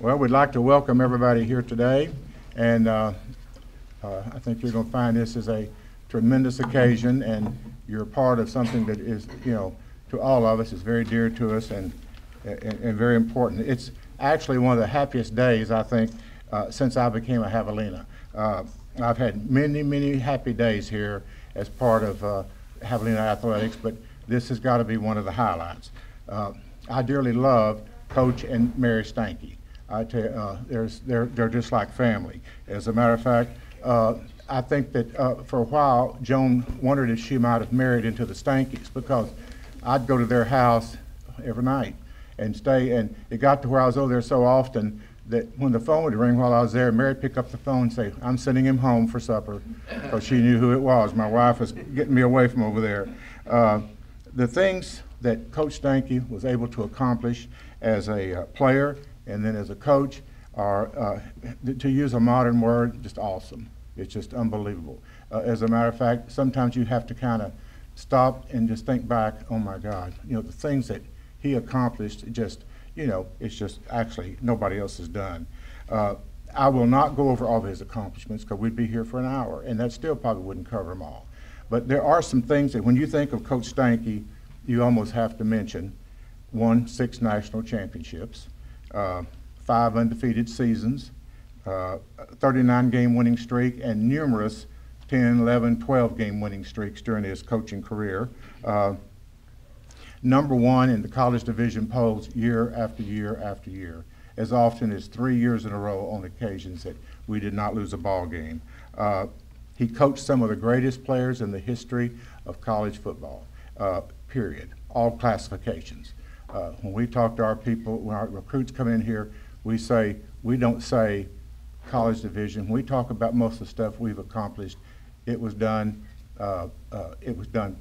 Well, we'd like to welcome everybody here today, and I think you're going to find this is a tremendous occasion, and you're part of something that is, to all of us, is very dear to us and very important. It's actually one of the happiest days, I think, since I became a Javelina. I've had many, many happy days here as part of Javelina Athletics, but this has got to be one of the highlights. I dearly love Coach and Mary Stanky. I tell you, they're just like family. As a matter of fact, I think that for a while, Joan wondered if she might have married into the Stankes, because I'd go to their house every night and stay, and it got to where I was over there so often that when the phone would ring while I was there, Mary'd pick up the phone and say, "I'm sending him home for supper," because she knew who it was. My wife was getting me away from over there. The things that Coach Stanky was able to accomplish as a player and then as a coach are, to use a modern word, just awesome. It's just unbelievable. As a matter of fact, sometimes you have to kind of stop and just think back, oh my God, the things that he accomplished, just, it's just actually nobody else has done. I will not go over all of his accomplishments because we'd be here for an hour, and that still probably wouldn't cover them all. But there are some things that when you think of Coach Steinke, you almost have to mention. Won 6 national championships, 5 undefeated seasons, 39-game winning streak, and numerous 10, 11, 12-game winning streaks during his coaching career. Number 1 in the college division polls year after year after year, as often as 3 years in a row on occasions that we did not lose a ball game. He coached some of the greatest players in the history of college football, period, all classifications. When we talk to our people, when our recruits come in here, we don't say college division. When we talk about most of the stuff we've accomplished, it was done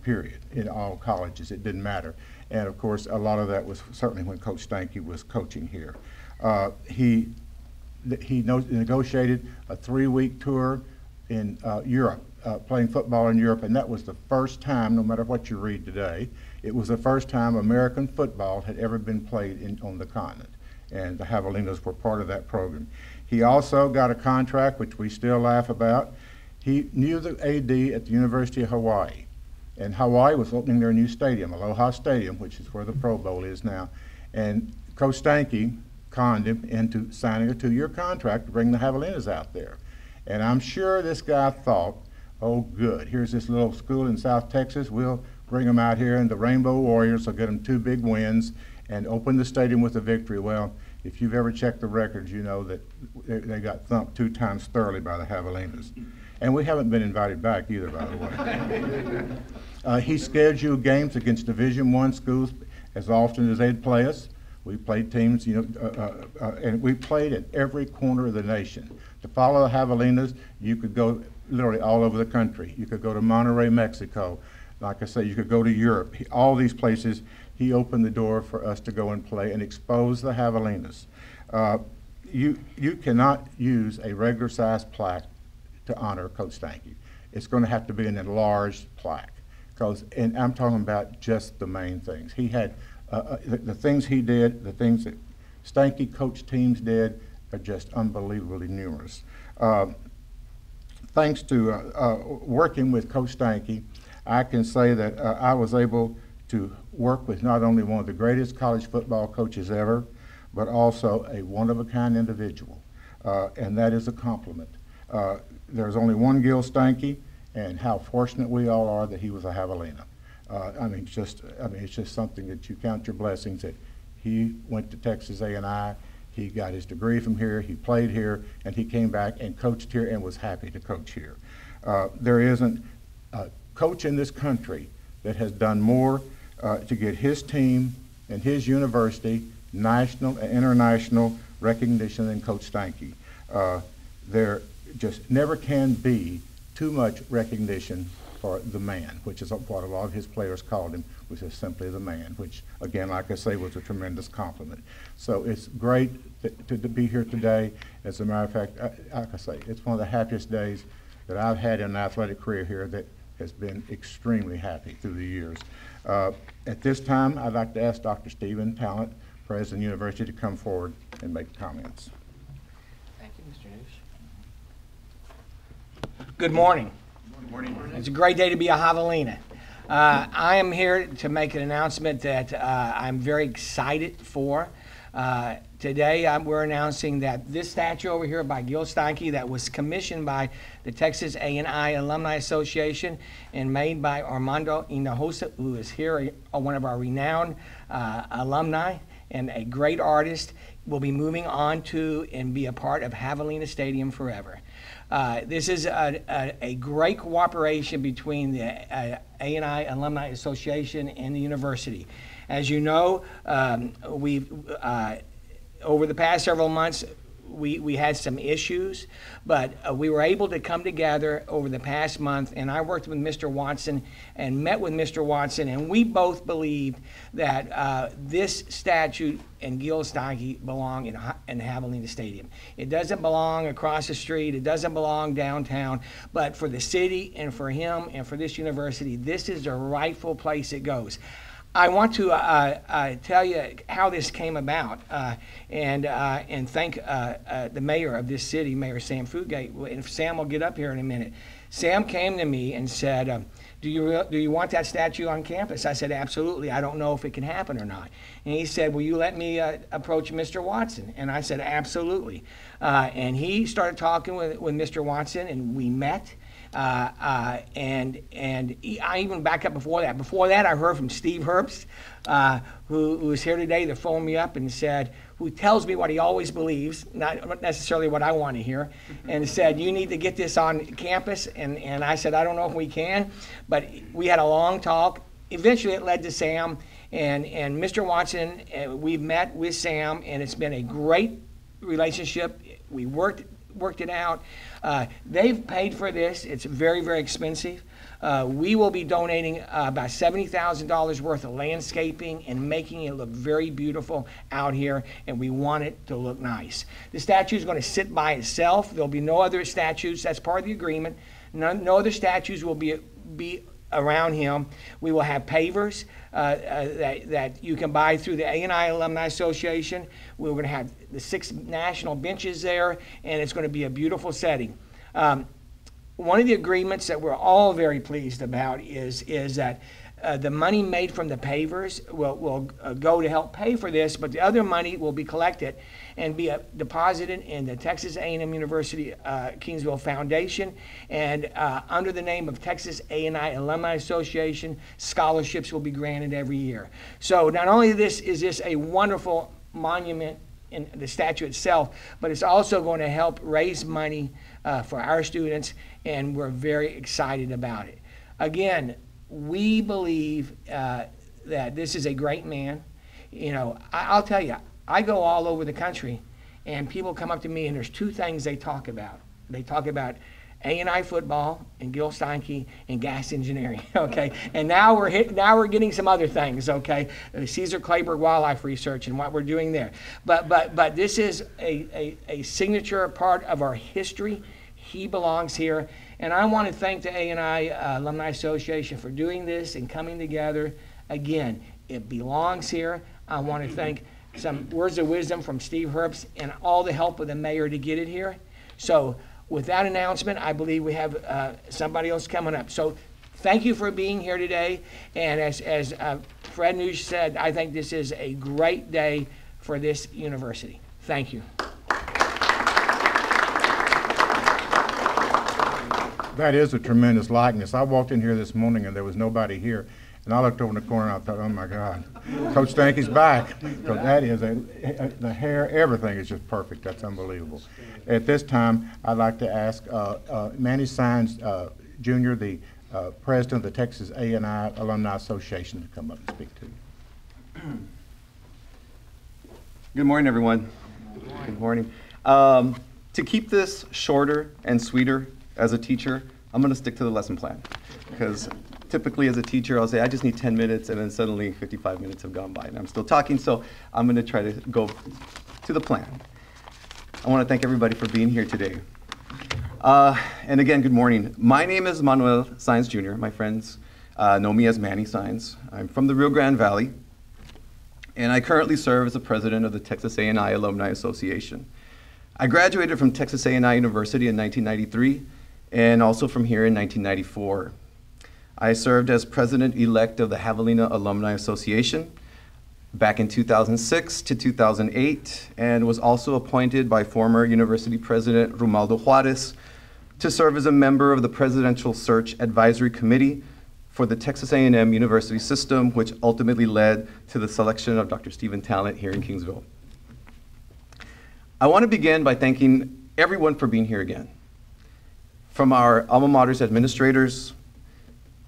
period, in all colleges. It didn't matter. And of course, a lot of that was certainly when Coach Stanky was coaching here. He negotiated a 3-week tour in Europe, playing football in Europe, and that was the first time, no matter what you read today, it was the first time American football had ever been played on the continent, and the Javelinas were part of that program. He also got a contract, which we still laugh about. He knew the AD at the University of Hawaii, and Hawaii was opening their new stadium, Aloha Stadium, which is where the Pro Bowl is now, and Coach Stanky conned him into signing a 2-year contract to bring the Javelinas out there. And I'm sure this guy thought, oh good, here's this little school in South Texas, we'll bring them out here, and the Rainbow Warriors will get them 2 big wins and open the stadium with a victory. Well, if you've ever checked the records, you know that they got thumped 2 times thoroughly by the Javelinas. And we haven't been invited back either, by the way. He scheduled games against Division I schools as often as they'd play us. We played teams, and we played at every corner of the nation. To follow the Javelinas, you could go literally all over the country. You could go to Monterrey, Mexico. Like I say, you could go to Europe. All these places, he opened the door for us to go and play and expose the Javelinas. You cannot use a regular size plaque to honor Coach Stanky. It's going to have to be an enlarged plaque, and I'm talking about just the main things. He had the things he did, the things that Stanky coach teams did are just unbelievably numerous. Thanks to working with Coach Stanky, I can say that I was able to work with not only one of the greatest college football coaches ever, but also a one-of-a-kind individual, and that is a compliment. There's only one Gil Stanky, and how fortunate we all are that he was a Javelina. It's just something that you count your blessings that he went to Texas A&I, he got his degree from here, he played here, and he came back and coached here and was happy to coach here. There isn't a coach in this country that has done more to get his team and his university national and international recognition than Coach Stanky. There just never can be too much recognition for the man, which is what a lot of his players called him, which is simply the man, which, again, like I say, was a tremendous compliment. So it's great to be here today. As a matter of fact, like I say, it's one of the happiest days that I've had in an athletic career here that has been extremely happy through the years. At this time, I'd like to ask Dr. Stephen Tallant, President of the University, to come forward and make comments. Thank you, Mr. Noosh. Good morning. Good morning. It's a great day to be a Javelina. I am here to make an announcement that I'm very excited for. Today we're announcing that this statue over here by Gil Steinke that was commissioned by the Texas A&I Alumni Association and made by Armando Hinojosa, who is here, one of our renowned alumni and a great artist, will be moving on to and be a part of Javelina Stadium forever. This is a great cooperation between the A&I Alumni Association and the university. As you know, over the past several months, we had some issues, but we were able to come together over the past month, and I worked with Mr. Watson and met with Mr. Watson, and we both believed that this statue and Gil Steinke belong in Javelina Stadium. It doesn't belong across the street, it doesn't belong downtown, but for the city and for him and for this university, this is the rightful place it goes. I want to tell you how this came about and thank the mayor of this city, Mayor Sam Fugate, and Sam will get up here in a minute. Sam came to me and said, do you want that statue on campus? I said, absolutely. I don't know if it can happen or not. And he said, will you let me approach Mr. Watson? And I said, absolutely. And he started talking with Mr. Watson, and we met. I even back up before that. Before that, I heard from Steve Herbst, who was here today, that phoned me up and said, who tells me what he always believes, not necessarily what I want to hear, and said, you need to get this on campus. And I said, I don't know if we can, but we had a long talk. Eventually, it led to Sam and Mr. Watson. We've met with Sam, and it's been a great relationship. We worked it out. They've paid for this. It's very, very expensive. We will be donating about $70,000 worth of landscaping and making it look very beautiful out here, and we want it to look nice. The statue is going to sit by itself. There'll be no other statues. That's part of the agreement. No other statues will be around him. We will have pavers that you can buy through the A&I Alumni Association. We're going to have the 6 national benches there, and it's going to be a beautiful setting. One of the agreements that we're all very pleased about is that the money made from the pavers will go to help pay for this, but the other money will be collected and be deposited in the Texas A&M University Kingsville Foundation, and under the name of Texas A&I Alumni Association, scholarships will be granted every year. So not only is this a wonderful monument in the statue itself, but it's also going to help raise money for our students, and we're very excited about it. Again, we believe that this is a great man. You know, I'll tell you, I go all over the country, and people come up to me, and there's 2 things they talk about. They talk about A&I football and Gil Steinke and gas engineering, okay? And now we're getting some other things, okay? Caesar Kleberg Wildlife Research and what we're doing there. But this is a signature part of our history. He belongs here. And I want to thank the A&I Alumni Association for doing this and coming together. Again, it belongs here. I want to thank some words of wisdom from Steve Herbst and all the help of the mayor to get it here. So with that announcement, I believe we have somebody else coming up. So thank you for being here today. And as Fred Noosh said, I think this is a great day for this university. Thank you. That is a tremendous likeness. I walked in here this morning and there was nobody here. And I looked over in the corner and I thought, oh my God, Coach Stanky's back. Because that is the hair, everything is just perfect. That's unbelievable. At this time, I'd like to ask Manuel Santos Jr., the president of the Texas A&I Alumni Association, to come up and speak to you. Good morning, everyone. Good morning. To keep this shorter and sweeter as a teacher, I'm going to stick to the lesson plan. Because typically as a teacher, I'll say, I just need 10 minutes, and then suddenly 55 minutes have gone by, and I'm still talking, so I'm going to try to go to the plan. I want to thank everybody for being here today. And again, good morning. My name is Manuel Santos Jr. My friends know me as Manny Santos. I'm from the Rio Grande Valley, and I currently serve as the president of the Texas A&I Alumni Association. I graduated from Texas A&I University in 1993, and also from here in 1994. I served as president-elect of the Javelina Alumni Association back in 2006 to 2008, and was also appointed by former university president Romualdo Juarez to serve as a member of the Presidential Search Advisory Committee for the Texas A&M University System, which ultimately led to the selection of Dr. Stephen Tallant here in Kingsville. I want to begin by thanking everyone for being here again. From our alma mater's administrators,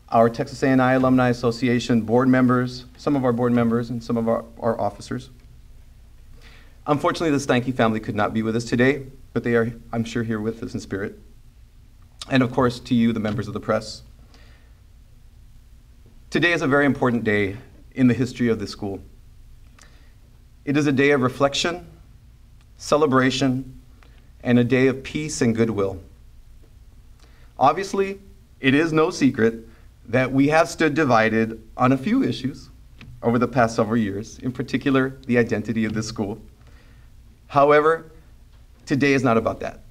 our Texas A&I Alumni Association board members, some of our board members, and some of our officers. Unfortunately, the Stanky family could not be with us today, but they are, I'm sure, here with us in spirit. And of course, to you, the members of the press. Today is a very important day in the history of this school. It is a day of reflection, celebration, and a day of peace and goodwill. Obviously, it is no secret that we have stood divided on a few issues over the past several years, in particular, the identity of this school. However, today is not about that.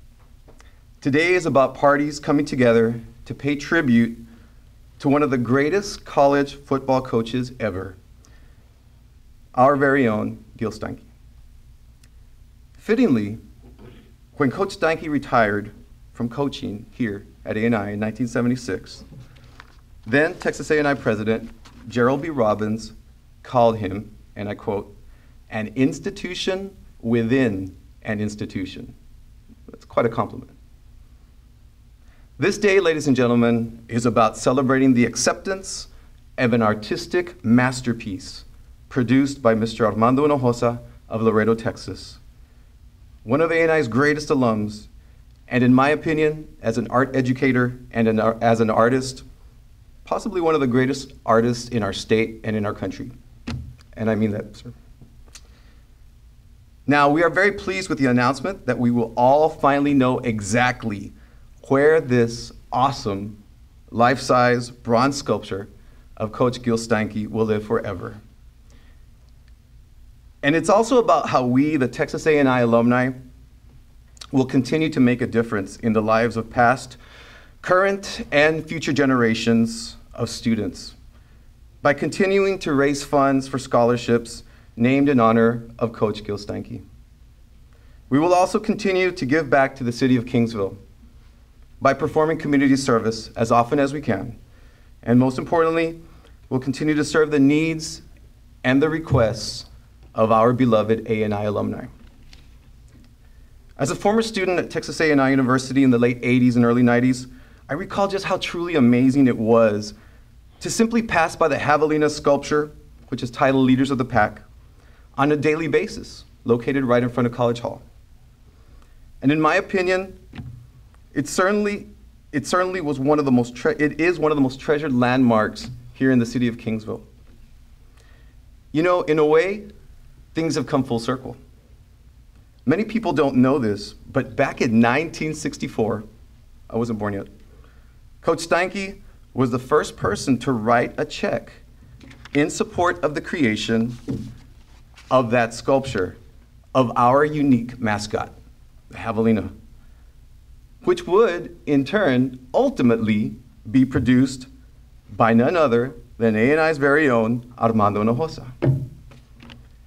Today is about parties coming together to pay tribute to one of the greatest college football coaches ever, our very own Gil Steinke. Fittingly, when Coach Steinke retired from coaching here at A&I in 1976, then Texas A&I President Gerald B. Robbins called him, and I quote, an institution within an institution. That's quite a compliment. This day, ladies and gentlemen, is about celebrating the acceptance of an artistic masterpiece produced by Mr. Armando Hinojosa of Laredo, Texas, one of A&I's greatest alums, and in my opinion, as an art educator and as an artist, possibly one of the greatest artists in our state and in our country. And I mean that, sir. Now, we are very pleased with the announcement that we will all finally know exactly where this awesome life-size bronze sculpture of Coach Gil Steinke will live forever. And it's also about how we, the Texas A&I alumni, will continue to make a difference in the lives of past, current, and future generations of students by continuing to raise funds for scholarships named in honor of Coach Gil Steinke. We will also continue to give back to the city of Kingsville by performing community service as often as we can. And most importantly, we'll continue to serve the needs and the requests of our beloved A&I alumni. As a former student at Texas A&I University in the late 80s and early 90s, I recall just how truly amazing it was to simply pass by the Javelina sculpture, which is titled Leaders of the Pack, on a daily basis, located right in front of College Hall. And in my opinion, it certainly was one of the most treasured landmarks here in the city of Kingsville. You know, in a way, things have come full circle. Many people don't know this, but back in 1964, I wasn't born yet, Coach Steinke was the first person to write a check in support of the creation of that sculpture of our unique mascot, the Javelina, which would, in turn, ultimately be produced by none other than A&I's very own Armando Hinojosa.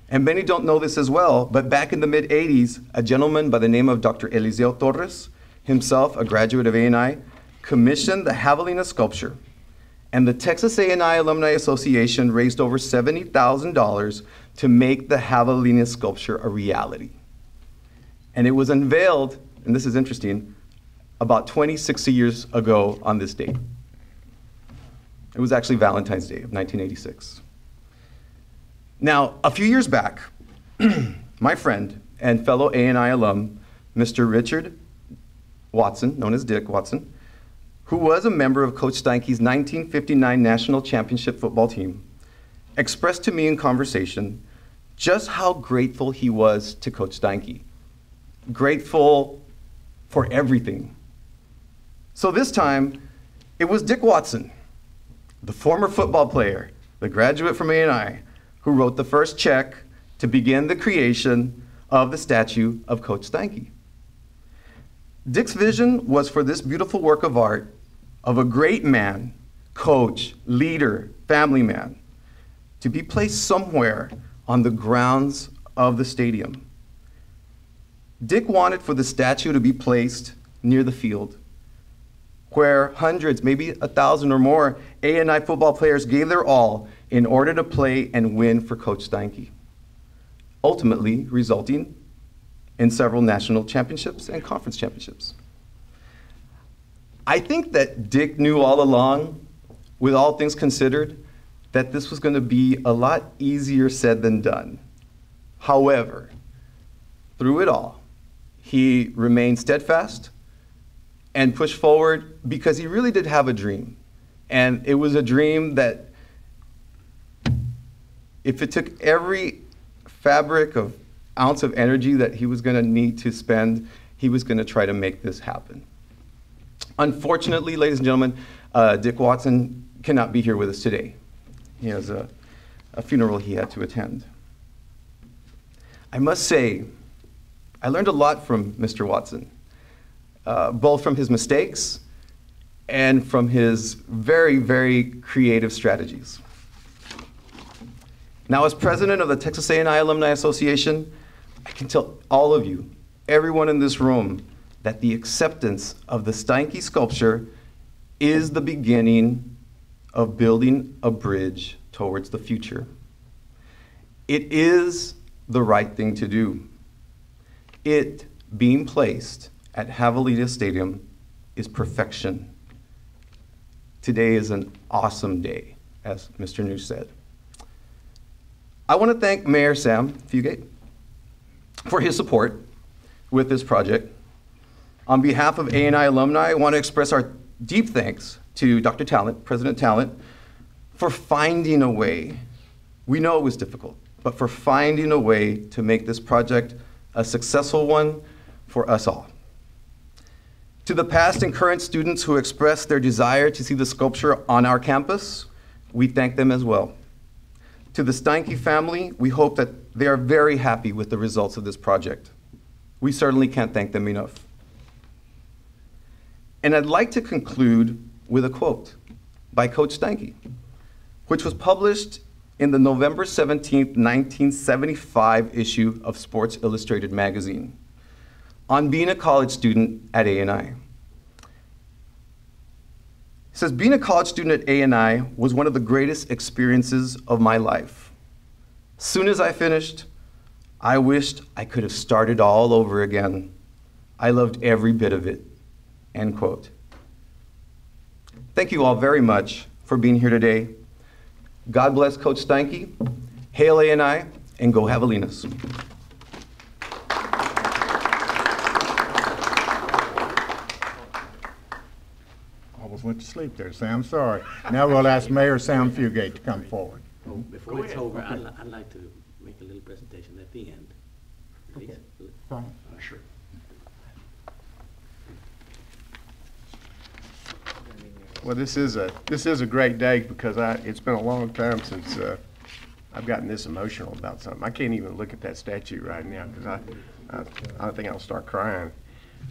And many don't know this as well, but back in the mid-'80s, a gentleman by the name of Dr. Eliseo Torres, himself a graduate of A&I, commissioned the Javelina sculpture. And the Texas A&I Alumni Association raised over $70,000 to make the Javelina sculpture a reality. And it was unveiled, and this is interesting, about 26 years ago on this date. It was actually Valentine's Day of 1986. Now, a few years back, my friend and fellow A&I alum, Mr. Richard Watson, known as Dick Watson, who was a member of Coach Steinke's 1959 national championship football team, expressed to me in conversation just how grateful he was to Coach Steinke. Grateful for everything. So this time, it was Dick Watson, the former football player, the graduate from A&I, who wrote the first check to begin the creation of the statue of Coach Steinke. Dick's vision was for this beautiful work of art of a great man, coach, leader, family man, to be placed somewhere on the grounds of the stadium. Dick wanted for the statue to be placed near the field, where hundreds, maybe 1,000 or more A&I football players gave their all in order to play and win for Coach Steinke, ultimately resulting in several national championships and conference championships. I think that Dick knew all along, with all things considered, that this was going to be a lot easier said than done. However, through it all, he remained steadfast and pushed forward because he really did have a dream. And it was a dream that if it took every fabric of ounce of energy that he was going to need to spend, he was going to try to make this happen. Unfortunately, ladies and gentlemen, Dick Watson cannot be here with us today. He has a funeral he had to attend. I must say, I learned a lot from Mr. Watson, both from his mistakes and from his very, very creative strategies. Now, as president of the Texas A&I Alumni Association, I can tell all of you, everyone in this room, that the acceptance of the Steinke sculpture is the beginning of building a bridge towards the future. It is the right thing to do. It being placed at Javelina Stadium is perfection. Today is an awesome day, as Mr. New said. I want to thank Mayor Sam Fugate for his support with this project. On behalf of A&I alumni, I want to express our deep thanks to Dr. Tallant, President Tallant, for finding a way. We know it was difficult, but for finding a way to make this project a successful one for us all. To the past and current students who expressed their desire to see the sculpture on our campus, we thank them as well. To the Steinke family, we hope that they are very happy with the results of this project. We certainly can't thank them enough. And I'd like to conclude with a quote by Coach Steinke, which was published in the November 17th, 1975 issue of Sports Illustrated magazine on being a college student at A&I. It says, being a college student at A&I was one of the greatest experiences of my life. Soon as I finished, I wished I could have started all over again. I loved every bit of it, end quote. Thank you all very much for being here today. God bless Coach Steinke, hail A&I, and go Javelinas. Almost went to sleep there, Sam, sorry. Now we'll ask Mayor Sam Fugate to come forward. Oh, before it's over, I'd like to make a little presentation at the end. Please. Fine. Sure. Well, this is a great day because it's been a long time since I've gotten this emotional about something. I can't even look at that statue right now because I think I'll start crying.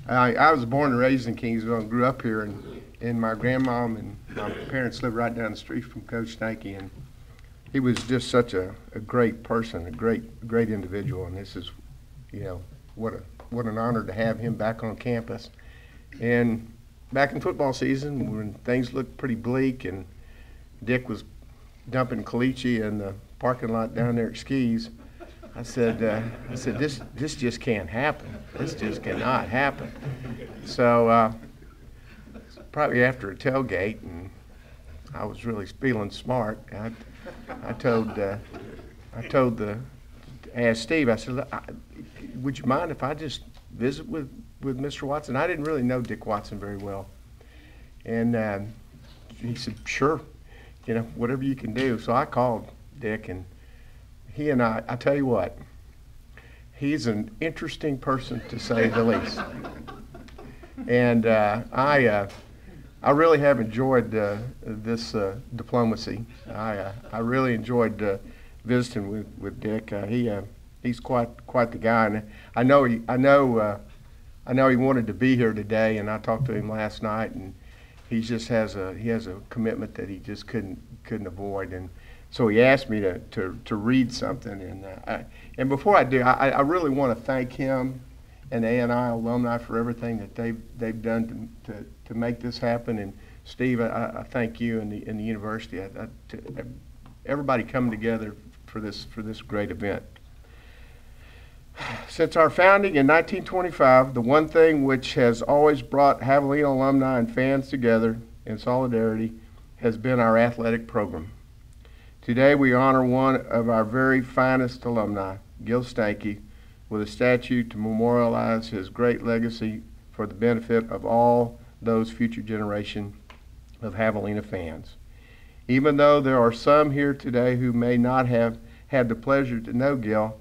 I was born and raised in Kingsville and grew up here, and my grandmom and my parents lived right down the street from Coach Stanky, and he was just such a great person, a great individual, and this is, what an honor to have him back on campus. And back in football season, when things looked pretty bleak and Dick was dumping caliche in the parking lot down there at Skis, I said, this just can't happen. This just cannot happen. So probably after a tailgate, and I was really feeling smart, I asked Steve, I said, would you mind if I just visit with Mr. Watson? I didn't really know Dick Watson very well. And he said, sure, whatever you can do. So I called Dick, and he and I tell you what, he's an interesting person to say the least. And I really have enjoyed this diplomacy. I really enjoyed visiting with Dick. He's quite the guy, and I know he wanted to be here today, and I talked to him last night, and he just has a commitment that he just couldn't avoid, and so he asked me to read something, and before I do, I really want to thank him and A&I Alumni for everything that they've done to make this happen. And Steve, I thank you and the university, everybody coming together for this great event. Since our founding in 1925, the one thing which has always brought Javelina alumni and fans together in solidarity has been our athletic program. Today we honor one of our very finest alumni, Gil Stanky, with a statue to memorialize his great legacy for the benefit of all those future generations of Javelina fans. Even though there are some here today who may not have had the pleasure to know Gil,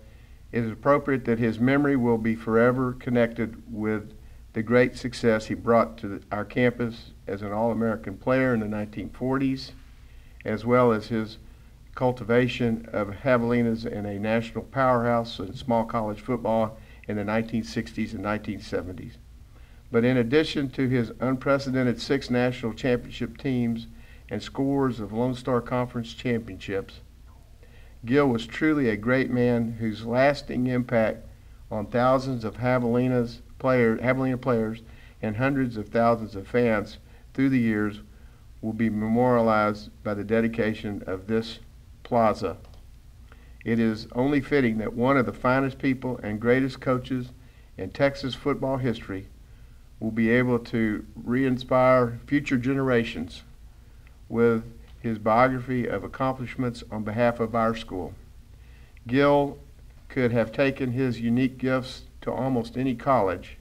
it is appropriate that his memory will be forever connected with the great success he brought to our campus as an All-American player in the 1940s, as well as his cultivation of Javelinas in a national powerhouse in small college football in the 1960s and 1970s. But in addition to his unprecedented 6 national championship teams and scores of Lone Star Conference championships, Gil was truly a great man whose lasting impact on thousands of Javelina players and hundreds of thousands of fans through the years will be memorialized by the dedication of this plaza. It is only fitting that one of the finest people and greatest coaches in Texas football history will be able to re-inspire future generations with his biography of accomplishments on behalf of our school. Gil could have taken his unique gifts to almost any college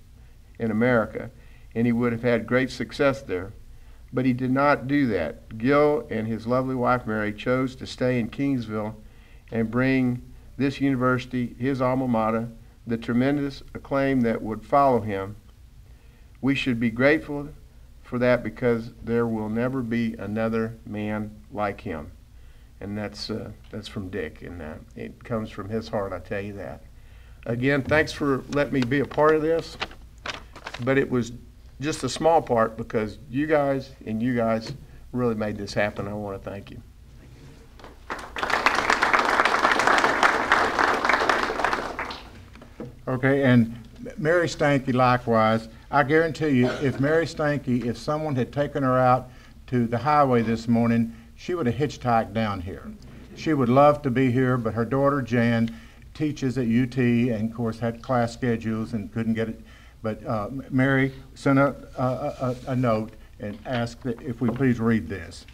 in America, and he would have had great success there. But he did not do that. Gil and his lovely wife Mary chose to stay in Kingsville and bring this university, his alma mater, the tremendous acclaim that would follow him. We should be grateful for that because there will never be another man like him. And that's from Dick, and it comes from his heart, I tell you that. Again, thanks for letting me be a part of this, but it was just a small part because you guys really made this happen. I want to thank you. Okay, and Mary Stanky likewise. I guarantee you, if Mary Stanky, if someone had taken her out to the highway this morning, she would have hitchhiked down here. She would love to be here, but her daughter Jan teaches at UT and of course had class schedules and couldn't get it. But Mary sent a note and asked that if we please read this.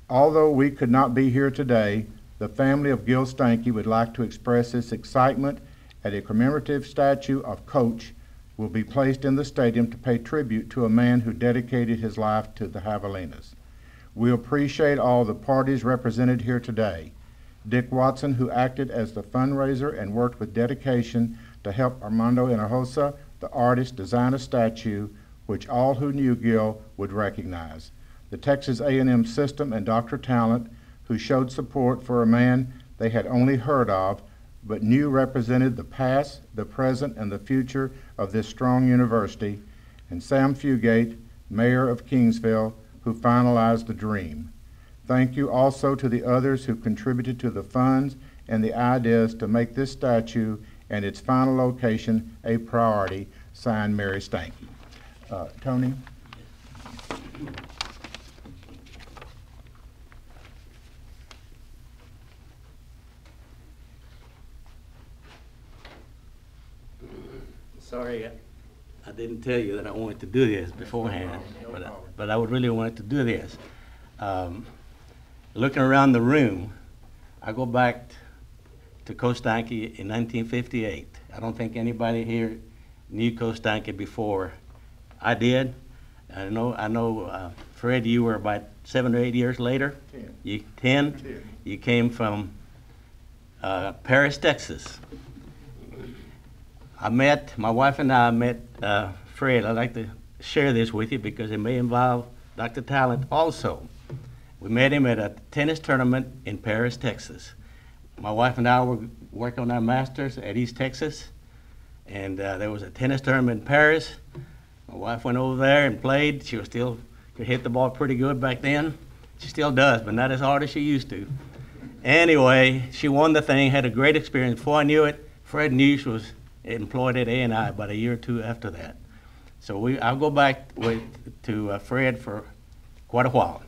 Although we could not be here today, the family of Gil Stanky would like to express its excitement at a commemorative statue of Coach will be placed in the stadium to pay tribute to a man who dedicated his life to the Javelinas. We appreciate all the parties represented here today. Dick Watson, who acted as the fundraiser and worked with dedication to help Armando Hinojosa, the artist, design a statue which all who knew Gil would recognize. The Texas A&M system and Dr. Tallant, who showed support for a man they had only heard of but knew represented the past, the present, and the future of this strong university, and Sam Fugate, mayor of Kingsville, who finalized the dream. Thank you also to the others who contributed to the funds and the ideas to make this statue and its final location a priority. Signed, Mary Stanky. Tony? Sorry, I didn't tell you that I wanted to do this beforehand, but I would really wanted to do this. Looking around the room, I go back to Coach Stanky in 1958. I don't think anybody here knew Coach Stanky before I did. I know, Fred, you were about 7 or 8 years later. 10. 10? You came from Paris, Texas. My wife and I met Fred. I'd like to share this with you because it may involve Dr. Tallant also. We met him at a tennis tournament in Paris, Texas. My wife and I were working on our masters at East Texas, and there was a tennis tournament in Paris. My wife went over there and played. She was still could hit the ball pretty good back then. She still does, but not as hard as she used to. Anyway, she won the thing, had a great experience. Before I knew it, Fred Neusch was employed at A&I about a year or two after that. So I'll go back to Fred for quite a while.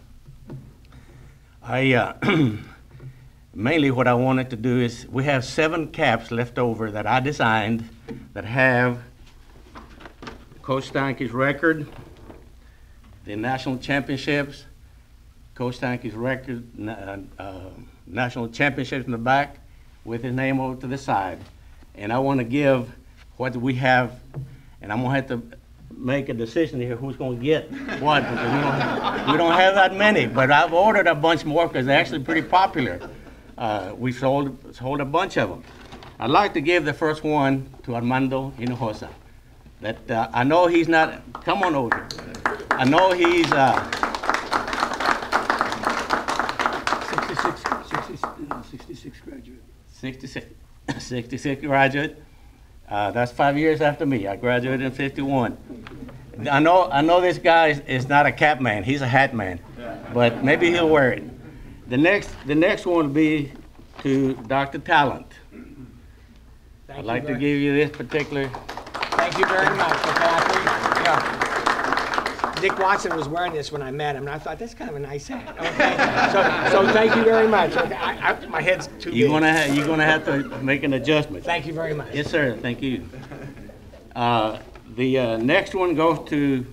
Mainly what I wanted to do is, we have 7 caps left over that I designed that have Coach Steinke's record, the national championships, Coach Stanky's record, national championships in the back with his name over to the side. And I want to give what we have, and I'm going to have to make a decision here who's going to get what, because we don't have that many, but I've ordered a bunch more because they're actually pretty popular. We sold a bunch of them. I'd like to give the first one to Armando Hinojosa. That I know he's not, come on over. I know he's 66 graduate. 66 graduate. That's 5 years after me. I graduated in 51. I know this guy is not a cap man. He's a hat man, but maybe he'll wear it. The next one will be to Dr. Tallant. I'd like to give you this particular. Thank you very much. Okay, Dick Watson was wearing this when I met him, and I thought, that's kind of a nice hat. Okay. So thank you very much. Okay, my head's too big. You're gonna have to make an adjustment. Thank you very much. Yes, sir. Thank you. The next one goes to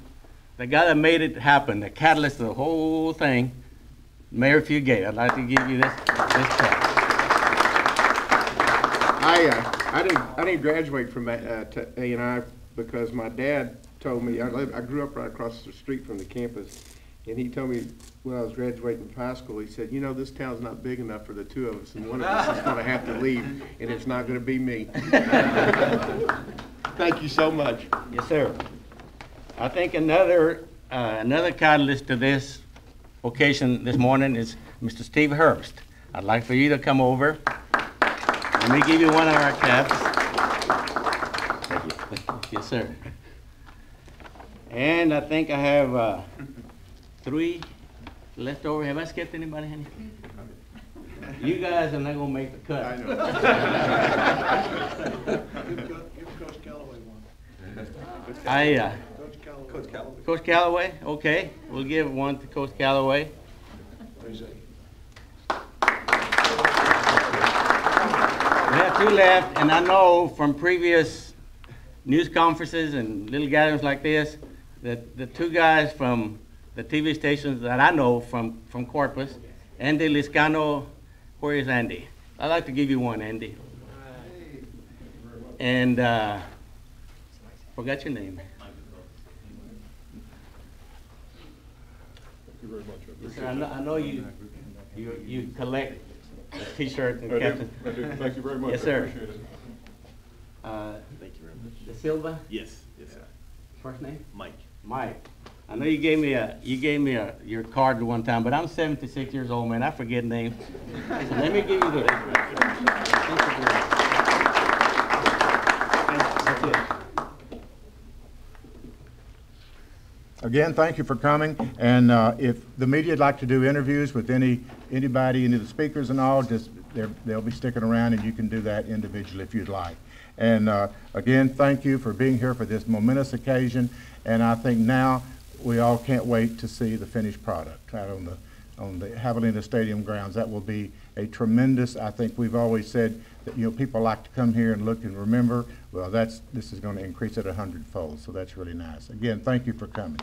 the guy that made it happen, the catalyst of the whole thing, Mayor Fugate. I'd like to give you this cap. I didn't graduate from A&I because my dad told me, I grew up right across the street from the campus, and he told me when I was graduating from high school, he said, you know, this town's not big enough for the 2 of us, and one of us is going to have to leave, and it's not going to be me. Thank you so much. Yes, sir. I think another catalyst to this occasion this morning is Mr. Steve Herbst. I'd like for you to come over. Let me give you one of our caps. Thank you. Yes, sir. And I think I have 3 left over. Have I skipped anybody, honey? You guys are not going to make the cut. I know. Give Coach Calloway one. Coach Calloway, okay. We'll give one to Coach Calloway. We have 2 left, and I know from previous news conferences and little gatherings like this that the 2 guys from the TV stations that I know from Corpus, Andy Liscano, where is Andy? I'd like to give you one, Andy. And forgot your name. Thank you very much. Yes, sir. I know you collect T-shirts and caps. I do. Thank you very much. Yes, sir. I appreciate it. Thank you very much. De Silva. Yes, sir. First name? Mike. Mike. I know you gave me your card one time, but I'm 76 years old, man. I forget names. So let me give you this. That's it. Again, thank you for coming, and if the media would like to do interviews with anybody, any of the speakers and all, just they'll be sticking around, and you can do that individually if you'd like. And again, thank you for being here for this momentous occasion, and I think now we all can't wait to see the finished product out on the Javelina Stadium grounds. That will be a tremendous, I think we've always said that, you know, people like to come here and look and remember. Well, this is going to increase it 100-fold, so that's really nice. Again, thank you for coming.